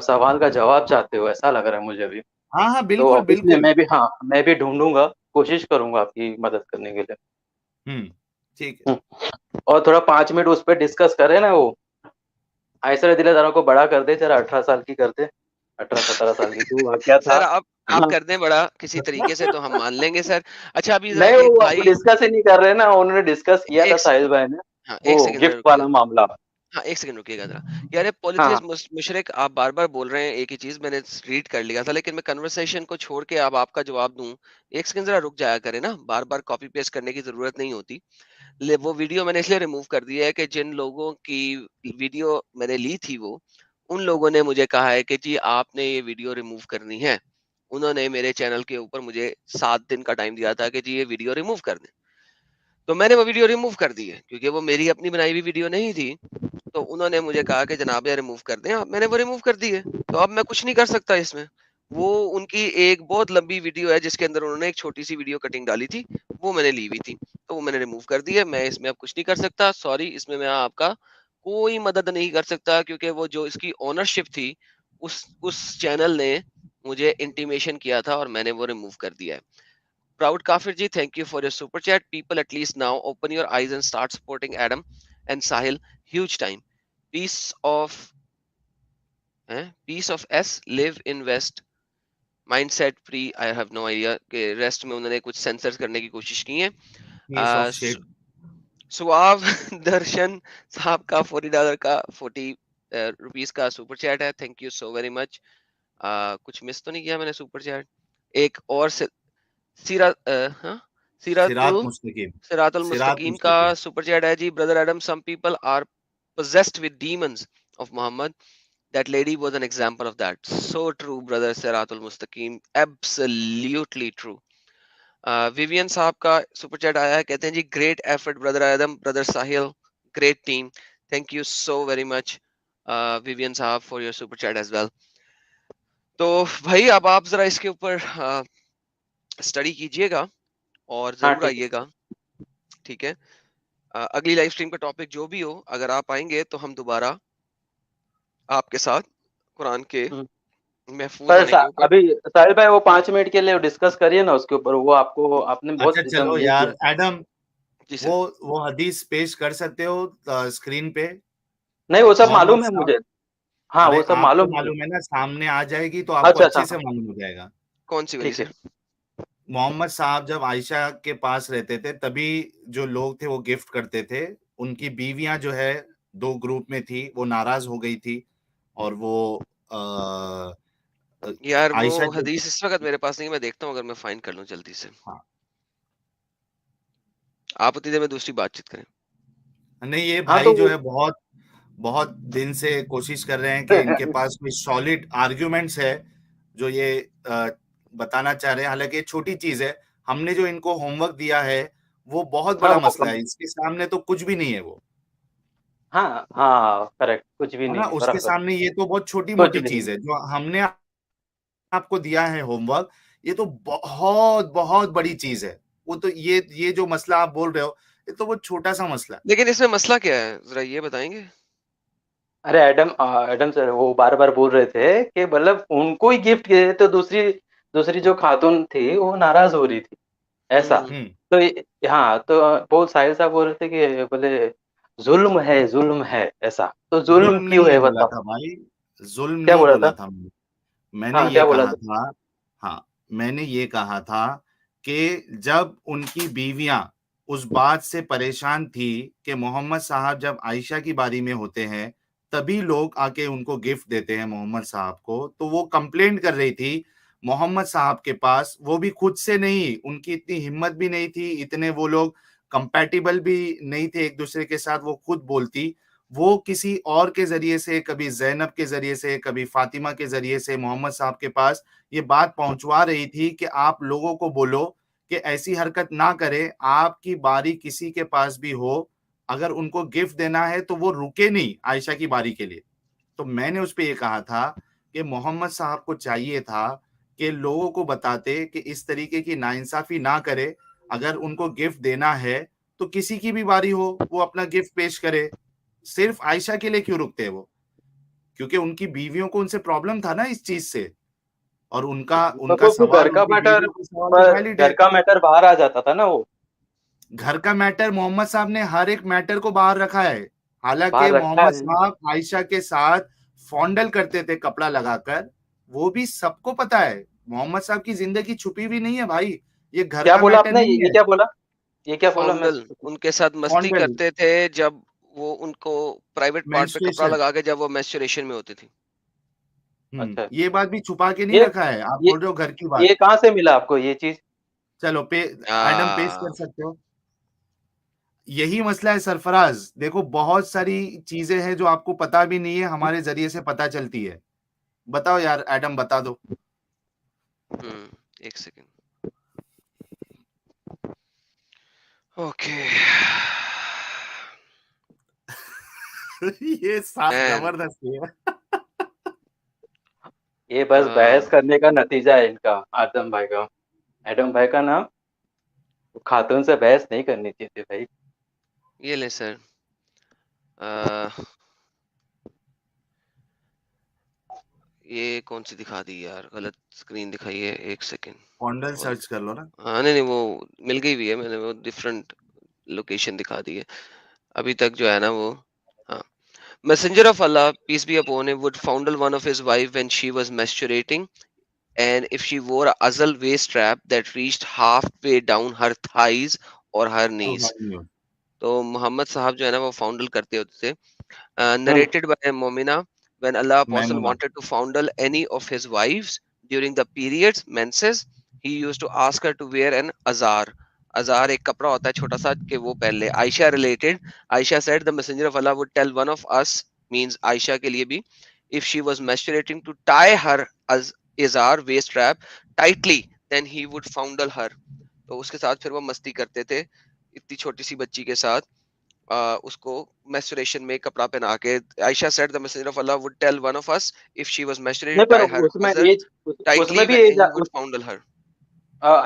सवाल का जवाब चाहते हो, ऐसा लग रहा है मुझे अभी। हाँ हाँ, तो बिल्कुल ऑब्वियसली बिल्कुल। मैं भी ढूंढूंगा, कोशिश करूंगा आपकी मदद करने के लिए। हम्म, ठीक है। और थोड़ा 5 मिनट उस पर डिस्कस करें ना, वो आयसर दिलेदारों को बड़ा कर दे जरा, 18 साल की कर दे, 18-17 साल की, क्यों वाकया था। सर आप हाँ। कर दें बड़ा किसी तरीके से तो हम मान लेंगे सर। अच्छा अभी जरा नहीं, एक वो भाई, डिस्कस ही नहीं कर रहे ना, उन्होंने डिस्कस किया था एक साहिल भाई ने, हाँ वो एक सेकंड जरा गिफ्ट रुकिएगा। वाला मामला। हाँ एक सेकंड रुकिएगा जरा। यार ये हाँ पॉलिथियस हाँ मुशरिक, आप बार बार बोल रहे हैं एक ही चीज, मैंने रीड कर लिया था, लेकिन मैं कन्वर्सेशन को छोड़ के अब आपका जवाब दूं, एक सेकंड जरा रुक जाया करे ना, बार बार कॉपी पेस्ट करने की जरूरत नहीं होती। वो वीडियो मैंने इसलिए रिमूव कर दी है कि जिन लोगों की वीडियो मैंने ली थी, वो उन लोगों ने मुझे कहा है कि जी आपने ये वीडियो रिमूव करनी है। उन्होंने मेरे चैनल के ऊपर मुझे 7 दिन का टाइम दिया था कि जी ये वीडियो रिमूव कर दें। तो मैंने वो वीडियो रिमूव कर दी है, क्योंकि वो मेरी अपनी बनाई हुई वीडियो नहीं थी। तो उन्होंने मुझे कहा कि जनाब ये रिमूव कर दें आप, मैंने वो रिमूव कर दी है। तो अब मैं कुछ नहीं कर सकता इसमें। वो उनकी एक बहुत लंबी वीडियो है जिसके अंदर उन्होंने एक छोटी सी वीडियो कटिंग डाली थी, वो मैंने ली हुई थी, तो वो मैंने रिमूव कर दी है। मैं इसमें अब कुछ नहीं कर सकता, सॉरी, इसमें मैं आपका कोई मदद नहीं कर सकता, क्योंकि वो जो इसकी ओनरशिप थी उस चैनल ने मुझे इंटीमेशन किया था और मैंने वो रिमूव कर दिया है। Proud Kafir ji, thank you for your super chat. People, at least now open your eyes and start supporting Adam and Sahil. Huge time. Piece of piece of S, live, invest, mindset free. I have no idea कि rest में उन्होंने कुछ sensor करने की कोशिश की है। Piece of shit. सुआव दर्शन साहब का $40 का 40 रुपीस का सुपर चैट है, thank you so very much. कुछ मिस तो नहीं किया मैंने सुपर चैट? एक और सीरा हाँ सिरात सीरातुल मुस्तकीम, सिरातुल सिरात मुस्तकीम का मुस्तकीम। सुपर चैट है जी। Brother Adam, some people are possessed with demons of Muhammad. That lady was an example of that. So true, brother Siratul Mustaqim. Absolutely true. Vivian साहब का सुपर चैट आया है, कहते हैं जी great effort brother Adam, brother Sahil, great team, thank you so very much Vivian साहब for your super chat as well. तो भाई अब आप जरा इसके ऊपर स्टडी कीजिएगा और हाँ जरूर ठीक है। आइएगा, ठीक है? अगली लाइव स्ट्रीम का टॉपिक जो भी हो, अगर आप आएंगे तो हम दोबारा आपके साथ कुरान के महफूज पर होने के ऊपर। अभी साहिल भाई वो 5 मिनट के लिए डिस्कस करिए ना उसके ऊपर, वो आपको आपने बहुत अच्छा एकदम चलो ये यार, किया। एडम, जी सर। वो हदीस पेश कर सकते हो स्क्रीन पे? नहीं वो सब मोहम्मद मालूम है साहब, मुझे। हाँ अरे वो सब आपको मालूम है मुझे। मालूम है ना, सामने आ जाएगी तो आपको अच्छा अच्छा अच्छे से हाँ मालूम हो जाएगा। कौन सी वाली ठीक है। सर? मोहम्मद साहब जब आयशा के पास रहते थे तभी जो लोग थे वो गिफ्ट करते थे। उनकी बीवियां जो है दो ग्रुप में थी, वो नाराज हो गई थी और वो अ, यार वो आयशा जब, हदीस इस वक्त मेरे पास नहीं है, मैं देखता हूँ अगर मैं फाइंड कर लूँ जल्दी से। हाँ, आप उतनी देर में दूसरी बातचीत करें। नहीं ये हाँ भाई तो जो है बहुत बहुत दिन से कोशिश कर रहे हैं कि इनके पास कोई सॉलिड आर्ग्यूमेंट्स है जो ये बताना चाह रहे हैं। हालांकि ये छोटी चीज है, हमने जो इनको होमवर्क दिया है वो बहुत हाँ बड़ा वो मसला है, इसके सामने तो कुछ भी नहीं है वो, हाँ हाँ करेक्ट, कुछ भी है नहीं ना। है, उसके बराबर। सामने ये तो बहुत छोटी कुछ मोटी भी नहीं। चीज है जो हमने आपको दिया है होमवर्क, ये तो बहुत बहुत बड़ी चीज है। वो तो ये जो मसला आप बोल रहे हो, ये तो वो छोटा सा मसला है। लेकिन इसमें मसला क्या है, जरा ये बताएंगे? अरे एडम एडम सर वो बार बार बोल रहे थे कि मतलब उनको ही गिफ्ट किए तो दूसरी दूसरी जो खातून थी वो नाराज हो रही थी ऐसा। हम्म। हम्म। तो हाँ तो बोल साहिल साहब बोल रहे थे कि बोले जुल्म है ऐसा, तो जुल्म जुल्म क्यों नहीं है बोला बताओ। था भाई, जुल्म क्या नहीं बोला बोला था? था मैंने हाँ ये क्या बोला कहा था? था, हाँ, मैंने ये कहा था कि जब उनकी बीवियां उस बात से परेशान थी कि मोहम्मद साहब जब आयशा की बारी में होते हैं तभी लोग आके उनको गिफ्ट देते हैं मोहम्मद साहब को, तो वो कंप्लेंट कर रही थी मोहम्मद साहब के पास, वो भी खुद से नहीं, उनकी इतनी हिम्मत भी नहीं थी, इतने वो लोग कंपैटिबल भी नहीं थे एक दूसरे के साथ, वो खुद बोलती, वो किसी और के जरिए से, कभी जैनब के जरिए से, कभी फातिमा के जरिए से मोहम्मद साहब के पास ये बात पहुंचवा रही थी कि आप लोगों को बोलो कि ऐसी हरकत ना करे, आपकी बारी किसी के पास भी हो, अगर उनको गिफ्ट देना है तो वो रुके नहीं आयशा की बारी के लिए। तो मैंने उस पे ये कहा था कि मोहम्मद साहब को चाहिए था कि लोगों को बताते कि इस तरीके की नाइंसाफी ना करे, अगर उनको गिफ्ट देना है तो किसी की भी बारी हो वो अपना गिफ्ट पेश करे, सिर्फ आयशा के लिए क्यों रुकते हैं वो? क्योंकि उनकी बीवियों को उनसे प्रॉब्लम था ना इस चीज से, और उनका पर उनका वो घर सवाल, का उनकी मैटर, बीवियों का सवाल भी पर वैलिड घर है। का मैटर बाहर आ जाता था ना वो। घर का मैटर मोहम्मद साहब ने हर एक मैटर को बाहर रखा है, हालांकि बाहर रखा मोहम्मद है। साहब आयशा के साथ फॉन्डल करते थे कपड़ा लगाकर, वो भी सबको पता है। मोहम्मद साहब की जिंदगी छुपी भी नहीं है भाई, ये घर क्या का बोला मैटर आपने? नहीं ये है। क्या बोला? ये क्या बोला मैं? फॉन्डल उनके साथ मस्ती फॉन्डल, करते थे जब वो उनको प्राइवेट पार्ट पे कपड़ा मेंस्ट्रुएशन, लगा के जब वो मेंस्ट्रुएशन में होती थी। अच्छा ये बात भी छुपा के नहीं ये रखा है, आप ये बोल रहे हो घर की बात। ये कहाँ से मिला आपको ये चीज? चलो एडम पेश आ, कर सकते हो। यही मसला है सरफराज, देखो बहुत सारी चीजें हैं जो आपको पता भी नहीं है, हमारे जरिए से पता चलती है। बताओ यार एडम, बता दो। एक सेकेंड। ओके। ये साफ मैन, जबरदस्त है। ये बस बहस करने का नतीजा है इनका, आदम भाई का, एडम भाई का ना, खातून से बहस नहीं करनी चाहिए भाई। ये ले सर, ये कौन सी दिखा दी यार, गलत स्क्रीन दिखाई है, एक सेकेंड। फॉन्डल सर्च कर लो ना। हाँ नहीं वो मिल गई भी है, मैंने वो डिफरेंट लोकेशन दिखा दी है अभी तक जो है ना वो। हाँ, Messenger of Allah, peace be upon him, would fondle one of his wife when she was menstruating, and if she wore a azal waist strap that reached halfway down her thighs or her knees. तो मोहम्मद साहब जो है ना वो फॉन्डल करते होते थे। Narrated by Momina, when Allah Apostle Maimuna. wanted to fondle any of his wives during the periods, menses, he used to ask her to wear an azar. अजार एक कपड़ा होता है छोटा सा कि वो पहन ले। Ayesha related, Ayesha said the messenger of Allah would tell one of us, means Ayesha के लिए भी, if she was menstruating to tie her izar waist strap tightly, then he would fondle her. तो उसके साथ फिर वो मस्ती करते थे इतनी छोटी सी बच्ची के साथ, उसको menstruation में कपड़ा पहना के। Ayesha said the messenger of Allah would tell one of us if she was menstruating नहीं, to पर tie her उसमें uzar एज, tightly उसमें भी when एज, he would fondle her.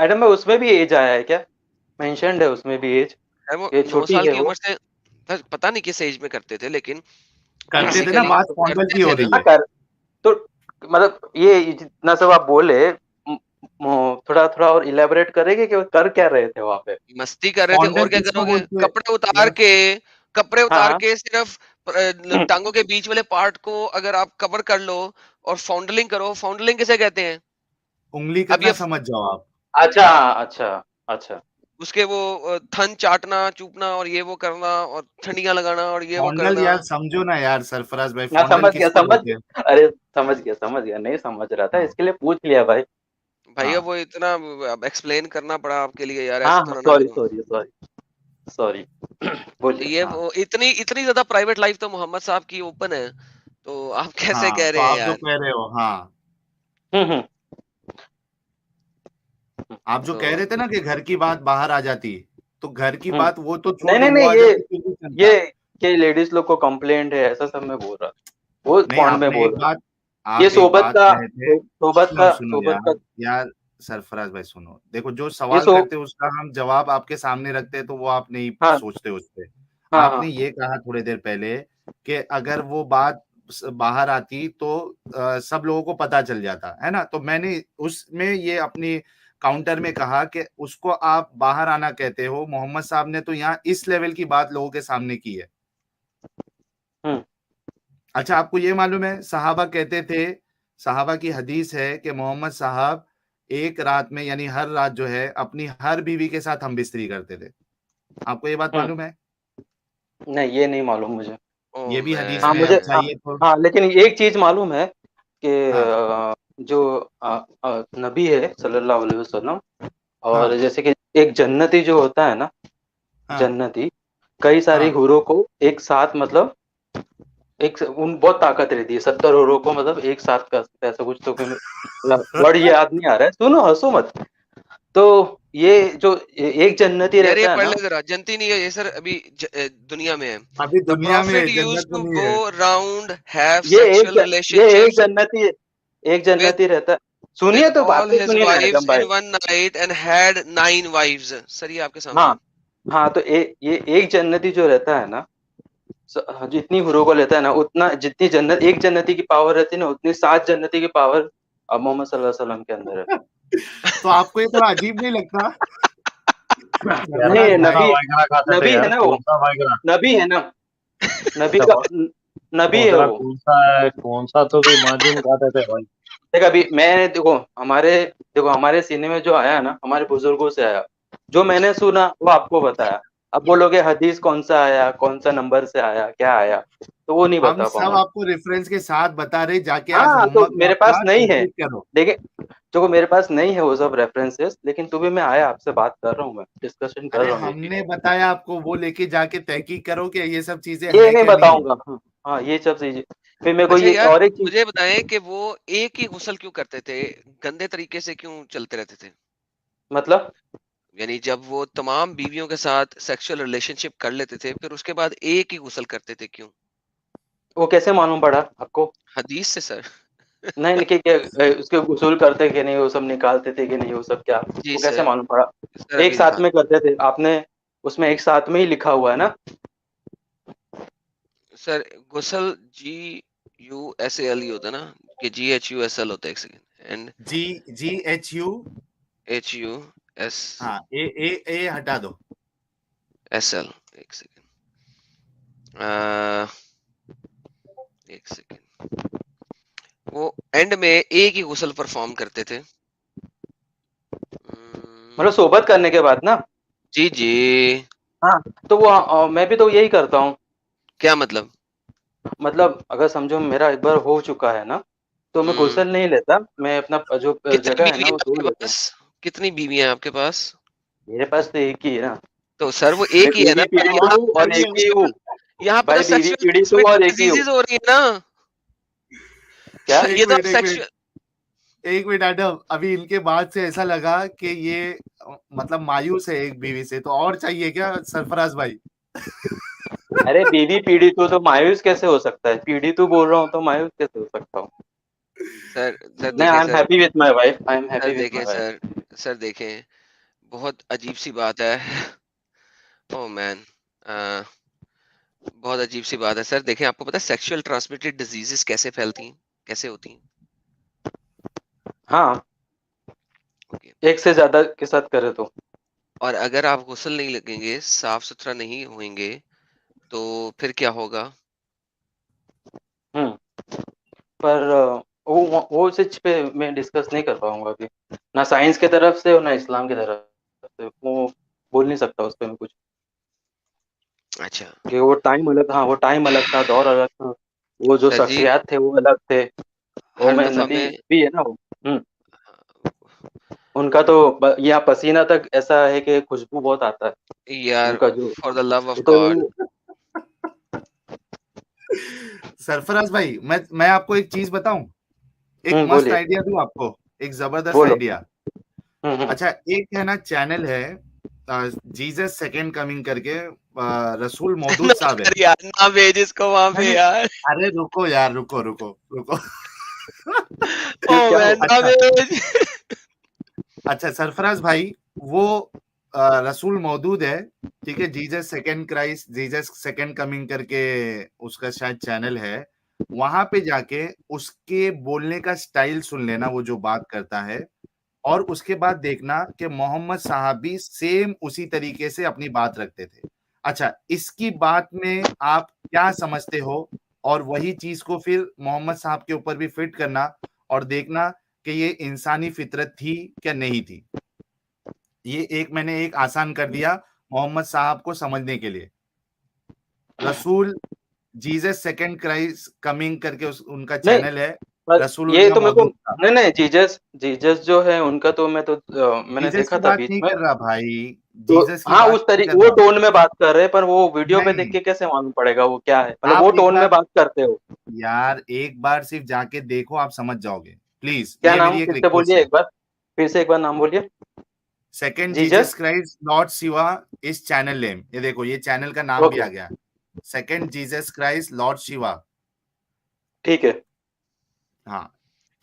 Adam भाई उसमें भी एज आया है क्या? मेंशन्ड है उसमें भी एज? है वो ये 9 छोटी साल है की वो? उम्र से, पता नहीं किस एज में करते थे, लेकिन करते थे ना, बेसिकली बात फॉन्डल करते की हो थे रही ना। है। कर, तो मतलब ये जितना सब आप बोले, थोड़ा थोड़ा और इलेबोरेट करेंगे कि वो कर क्या रहे थे वहां पे? मस्ती कर रहे थे, फॉन्डल और क्या किसको करोगे, बोलते हैं यार? कपड़े उतार हाँ के सिर्फ टांगों के बीच वाले पार्ट को अगर आप कवर कर लो और फाउंडलिंग करो, फाउंडलिंग किसे कहते हैं? उंगली अब करना ये समझ जाओ आप। अच्छा अच्छा अच्छा। उसके वो थन चाटना चूपना और ये वो करना और ठंडियां लगाना और ये वो फॉन्डल करना। यार समझो ना यार सरफराज भाई, मैं फॉन्डल किसको समझ बोलते हैं? अरे समझ गया, नहीं समझ रहा था, हाँ इसके लिए पूछ लिया भाई। भैया हाँ वो इतना एक्सप्लेन करना पड़ा आपके लिए यार, हाँ ऐसे तो हाँ, ना सॉरी करो। Sorry sorry sorry. बोलिए। ये हाँ वो इतनी इतनी ज्यादा प्राइवेट लाइफ तो मोहम्मद साहब की ओपन है, तो आप कैसे हाँ, कह तो रहे हैं आप जो यार? कह रहे हो, हाँ हम्म। आप जो तो कह रहे थे ना कि घर की बात बाहर आ जाती, तो घर की हम्म। बात वो तो छोड़ नहीं दो, नहीं वो नहीं, आ ये जाती फिर भी ये चलता। कि लेडीज लोग को कंप्लेंट है ऐसा सब मैं बोल रहा, वो नहीं, पॉइंट में आपने बोल एक रहा। बात, ये आप एक बात कहे थे। सुनो सुनो सोबत यार, का। यार सरफराज भाई सुनो, देखो जो ये सवाल सो करते हैं उसका हम जवाब आपके सामने रखते हैं, तो वो आप नहीं हाँ सोचते उस पे। हाँ आपने हाँ। ये कहा थोड़ी देर पहले कि अगर वो बात बाहर आती तो सब लोगों को पता चल जाता है ना, तो मैंने उसमें ये अपनी काउंटर में कहा कि उसको आप बाहर आना कहते हो, मोहम्मद साहब ने तो यहाँ इस लेवल की बात लोगों के सामने की है। हम्म अच्छा, आपको ये मालूम है सहाबा कहते थे, सहाबा की हदीस है कि मोहम्मद साहब एक रात में यानी हर रात जो है अपनी हर बीवी के साथ हम बिस्तरी करते थे। आपको ये बात हम्म। मालूम है? नहीं, ये नहीं मालूम मुझे। ओ ये भी हदीस हाँ में है। मुझे, अच्छा हाँ ये तो हाँ, लेकिन एक चीज मालूम है कि हाँ जो नबी है सल्लल्लाहु अलैहि वसल्लम, और हाँ जैसे कि एक जन्नती जो होता है ना, हाँ जन्नती कई सारी हाँ हूरों को एक साथ, मतलब उन बहुत ताकत रहती है 70 हूरों को, मतलब एक साथ का ऐसा कुछ, तो वर्ड याद नहीं आ रहा है, सुनो हंसो मत। तो ये जो एक जन्नती यार ये रहता है पढ़ ना। ले जरा, जनती नहीं है ये सर, अभी दुनिया में है। अभी द दुनिया में प्रॉफिट है, यूज्ड जन्नत में टू नहीं गो है। राउंड हैव ये सेक्सुअल ये रिलेशनशिप्स एक with जन्नती रहता है। सुनिए with तो, बात all तो his सुनिए ना wives एडम भाई। in one night and had 9 wives। Sir ये आपके सामने हाँ है। हाँ, तो ये एक जन्नती जो रहता है ना, जितनी हुरों को लेता है ना, उतना जितनी जन्नत एक जन्नती की पावर रहती है ना, उतनी 7 जन्नती की पावर अब मोहम्मद सल्लल्लाहु अलैहि वसल्लम के अंदर है। तो आपको ये थोड़ा अजीब नहीं लगता? यार नहीं, सरफराज कौन सा भाई, वाइग्रा खाते थे नबी है यार, ना वो, कौन सा वाइग्रा? नबी है ना, नबी अच्छा का नबी है वाइग्रा वो। कौन सा है, कौन सा तो भी माजून खाते थे भाई। देख अभी मैं, देखो हमारे सीने में जो आया ना, हमारे बुजुर्गों से आया, जो मैंने सुना वो आपको बताया। अब बोलोगे हदीस कौन सा आया, कौन सा नंबर से आया, क्या आया, तो वो नहीं हम बता सब पाऊंगा। आपको रेफरेंस के साथ बता रहे, जाके आज हाँ, तो होमवर्क मेरे पास आपका नहीं है, कंप्लीट करो। देखिए, जो मेरे पास नहीं है वो सब रेफरेंसेस, लेकिन तो भी मैं आया, आपसे बात कर रहा हूँ, मैं डिस्कशन कर अरे रहा हूँ ये चीज। हमने बताया आपको, वो लेके जाके तहकीक करो कि ये सब चीजें ये हैं नहीं क्या नहीं है। बताऊंगा। हाँ हाँ, ये सब चीजें। फिर मेरे को अच्छा ये यार, और एक चीज। मुझे बताएं कि वो एक ही गुस्ल क्यों करते थे, गंदे तरीके से क्यों चलते रहते थे? मतलब यानी जब वो तमाम बीवियों के साथ सेक्सुअल रिलेशनशिप कर लेते थे, फिर उसके बाद एक ही गुस्ल करते थे, क्यों? वो कैसे मालूम पड़ा आपको? हदीस से सर। नहीं नहीं उसके गुसूल करते कि नहीं, वो सब निकालते थे कि नहीं, वो सब क्या, जी वो कैसे सर। मालूम पड़ा? सर एक अभी साथ दिखा में करते थे आपने, उसमें एक साथ में ही लिखा हुआ है ना? सर, गुसल GUSAL ही होता है ना, कि GHUSL होता है, एक सेकेंड, एंड GHU, HUS हाँ, ए हटा दो। SL, एक सेकेंड, एक सेकेंड, वो एंड में एक ही गुसल परफॉर्म करते थे। मतलब सोबत करने के बाद ना? जी जी। हाँ, तो वो मैं भी तो यही करता हूँ। क्या मतलब? मतलब अगर समझो मेरा एक बार हो चुका है ना, तो मैं गुस्ल नहीं लेता, मैं अपना जो कितनी जगह है बीवी ना है वो धो आपके लेता हूँ। पास? कितनी बीवी है आपके पास? मेरे पास तो एक ही है ना। तो सर वो मैं एक ही है ना, बीवी पर पीड़ित यहाँ हूँ और एक ही हूँ। यहाँ पे तो भाई बीवी सेक्सुअल पीड़ित हूँ और ट्रांसमिटेड एक ही हूँ। डिजीजेस हो रही है ना। क्या? ये तो आप एक मिनट, सेक्सुअल। एक मिनट एडम, अभी इनके बाद से ऐसा लगा कि ये मतलब मायूस है एक बीवी से, तो और चाहिए क्या सरफराज भाई? अरे बीवी पीड़ित हूँ तो मायूस कैसे हो सकता है? पीड़ित हूँ बोल रहा हूँ तो मायूस कैसे हो सकता हूँ? सर सर नहीं, देखें I am sir, happy with my wife, I am sir happy with देखें माय वाइफ। सर, सर देखें, बहुत अजीब सी बात है। ओह मैन, बहुत अजीब सी बात है सर। देखें, आपको पता है सेक्सुअल ट्रांसमिटेड डिजीजेस कैसे फैलती हैं, कैसे होती हैं? हाँ, ओके। एक से ज्यादा के साथ करे तो। और अगर आप गुस्ल नहीं लगेंगे, साफ सुथरा नहीं होंगे, तो फिर क्या होगा? हम्म पर वो चीज पे मैं डिस्कस नहीं कर पाऊंगा अभी, ना साइंस की तरफ से और ना इस्लाम की तरफ से, वो बोल नहीं सकता उस पर मैं कुछ। अच्छा। कि वो टाइम अलग, हाँ वो टाइम अलग था, दौर अलग था, वो जो सर जी, शख्सियात थे वो अलग थे। वो हर मैं दफा नबी में नबी है ना वो। उनका तो यहाँ पसीना तक ऐसा है कि खुशबू बहुत आता है यार, उनका जो। फॉर द लव ऑफ तो गॉड। सरफराज भाई, मैं आपको एक चीज बताऊं, एक मस्त बोलिए। आइडिया दूं आपको, एक जबरदस्त बोलो। आइडिया। हम्म। अच्छा, एक है ना चैनल है, जीसस सेकंड कमिंग करके, रसूल मौदूद ना साहब है। कर यार, ना भेज इसको वहां नहीं पे नहीं, यार। अरे रुको यार, रुको रुको रुको। ओ क्या मैन, हुआ? ना अच्छा, भेज। अच्छा सरफराज भाई, वो रसूल मौदूद है, ठीक है, Jesus second Christ, Jesus second coming करके उसका शायद चैनल है। वहां पे जाके उसके बोलने का स्टाइल सुन लेना, वो जो बात करता है, और उसके बाद देखना कि मोहम्मद साहब भी सेम उसी तरीके से अपनी बात रखते थे। अच्छा, इसकी बात में आप क्या समझते हो? और वही चीज को फिर मोहम्मद साहब के ऊपर भी फिट करना, और देखना कि ये इंसानी फितरत थी क्या नहीं थी। ये एक मैंने एक आसान कर दिया मोहम्मद साहब को समझने के लिए। रसूल जीसस सेकंड क्राइस्ट कमिंग करके उनका नहीं, चैनल है, पर ये रसूलुल्लाह तो मेरे को, मौजूद था। नहीं नहीं, जीजस जीजस जो है उनका तो मैं तो मैंने जीसस देखा की था बात बीच नहीं में। कर रहा भाई, तो जीसस की हाँ, बात उस नहीं तरीके कर वो रहा। टोन में बात कर रहे हैं, पर वो वीडियो पे देख नहीं, के कैसे मालूम पड़ेगा वो क्या है? मतलब वो आप एक टोन में बार, बात करते हो? यार एक बार सिर्फ जाके देखो, आप समझ जाओगे, प्लीज, क्या ये नाम मेरी एक फिर से रिक्वेस्ट बोलिए है। एक बार, फिर से एक बार नाम बोलिए। Second Jesus. Jesus Christ Lord Shiva इस चैनल नेम, ये देखो ये चैनल का नाम भी ओके, आ गया, second Jesus Christ Lord Shiva. ठीक है। हाँ,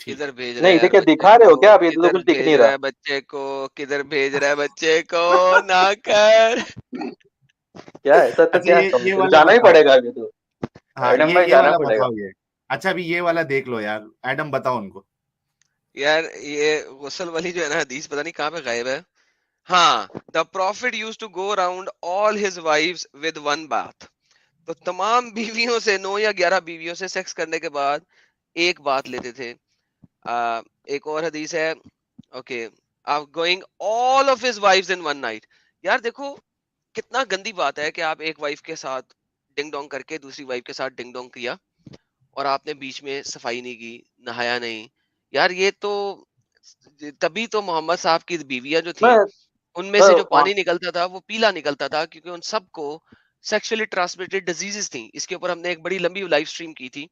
ठीक किधर है। भेज रहा है नहीं यार देखिए, बच्चे दिखा रहे को? हो क्या? अभी तो किधर कुछ दिख भेज नहीं रहा रहा। है बच्चे को? किधर भेज रहा है बच्चे को? ना कर। क्या ऐसा तो अच्छा, क्या ये समझ, वाला जाना ही बताओ। पड़ेगा अभी तो। हाँ, एडम भाई ये जाना वाला पड़ेगा। बताओ ये। अच्छा, अभी ये वाला देख लो यार, एडम बताओ उनको। यार ये गुस्ल वाली जो है ना हदीस, पता नहीं कहाँ पे गायब है। हाँ, the prophet used to go around all his wives with one bath. तो तमाम बीवियों से, 9 या 11 बीवियों से सेक्स करने के बाद एक बात लेते थे। एक और हदीस है, okay, going all of his wives in one night. यार देखो, कितना गंदी बात है कि आप एक वाइफ के साथ डिंग डोंग करके दूसरी वाइफ के साथ डिंग डोंग किया, और आपने बीच में सफाई नहीं की, नहाया नहीं। यार ये तो, तभी तो मोहम्मद साहब की बीवियां जो थी, मैं उनमें से जो पानी निकलता था वो पीला निकलता था, क्योंकि उन सबको सेक्सुअली ट्रांसमिटेड डिजीजेस थी। इसके ऊपर हमने एक बड़ी लंबी लाइव स्ट्रीम की थी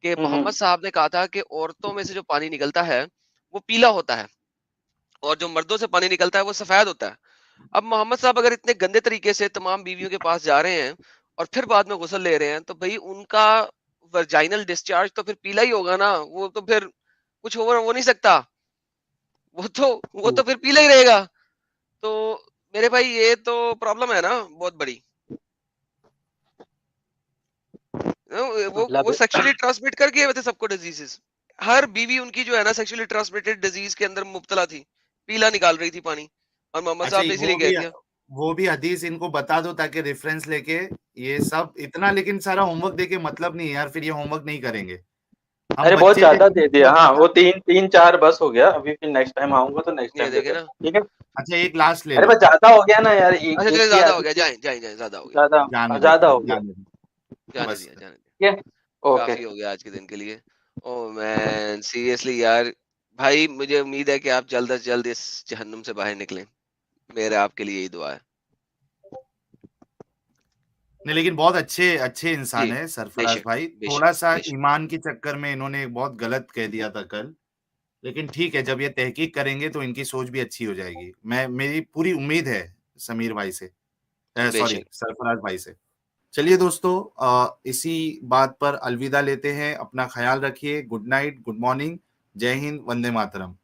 कि मोहम्मद साहब ने कहा था कि औरतों में से जो पानी निकलता है वो पीला होता है, और जो मर्दों से पानी निकलता है वो सफेद होता है। अब मोहम्मद साहब अगर इतने गंदे तरीके से तमाम बीवियों के पास जा रहे हैं और फिर बाद में गुस्ल ले रहे हैं, तो भाई उनका वर्जाइनल डिस्चार्ज तो फिर पीला ही होगा ना, वो तो फिर कुछ हो नहीं सकता, वो तो फिर पीला ही रहेगा। तो मेरे भाई ये तो प्रॉब्लम है ना बहुत बड़ी। वो मतलब सेक्सुअली ट्रांसमिट कर गए थे सबको डिजीजेस। हर बीवी उनकी जो है ना सेक्सुअली ट्रांसमिटेड डिजीज के अंदर मुब्तला थी, पीला निकाल रही थी पानी, और मोहम्मद अच्छा साहब ने इसीलिए कह दिया। वो भी हदीस इनको बता दो ताकि रेफरेंस लेके ये सब इतना, लेकिन सारा होमवर्क देके मतलब नहीं है यार, फिर ये होमवर्क नहीं करेंगे। हम अरे बहुत बच्चे ज्यादा थे, दे दिया। हाँ वो 3-4 बस हो गया अभी, फिर नेक्स्ट टाइम आऊंगा तो नेक्स्ट ये टाइम दे देखे ना। देना, ठीक है। अच्छा एक लास्ट ले अरे लो। बस ज्यादा हो गया ना यार, एक अच्छा एक चलिए, की ज्यादा हो आदत गया, से जाए जाए जाए, ज्यादा हो गया, ज्यादा जाने ज्यादा दो, हो गया, जाने दो जाने बस। दिया, जाने दिया। ठीक है। ओके। काफी हो गया आज के दिन के लिए। ओ मैन सीरियसली यार, भाई मुझे उम्मीद है कि आप जल्द से जल्द इस जहन्नुम से बाहर निकलें, मेरे आपके लिए यही दुआ है। नहीं लेकिन बहुत अच्छे अच्छे जी, इंसान है सरफराज बेशक भाई, बेशक थोड़ा सा बेशक। ईमान के चक्कर में इन्होंने बहुत गलत कह दिया था कल, लेकिन ठीक है जब ये तहकीक करेंगे तो इनकी सोच भी अच्छी हो जाएगी। मैं मेरी पूरी उम्मीद है समीर भाई से, सॉरी बेशक। सरफराज भाई से। चलिए दोस्तों, इसी बात पर अलविदा लेते हैं। अपना ख्याल रखिए। गुड नाइट, गुड मॉर्निंग, जय हिंद, वंदे मातरम।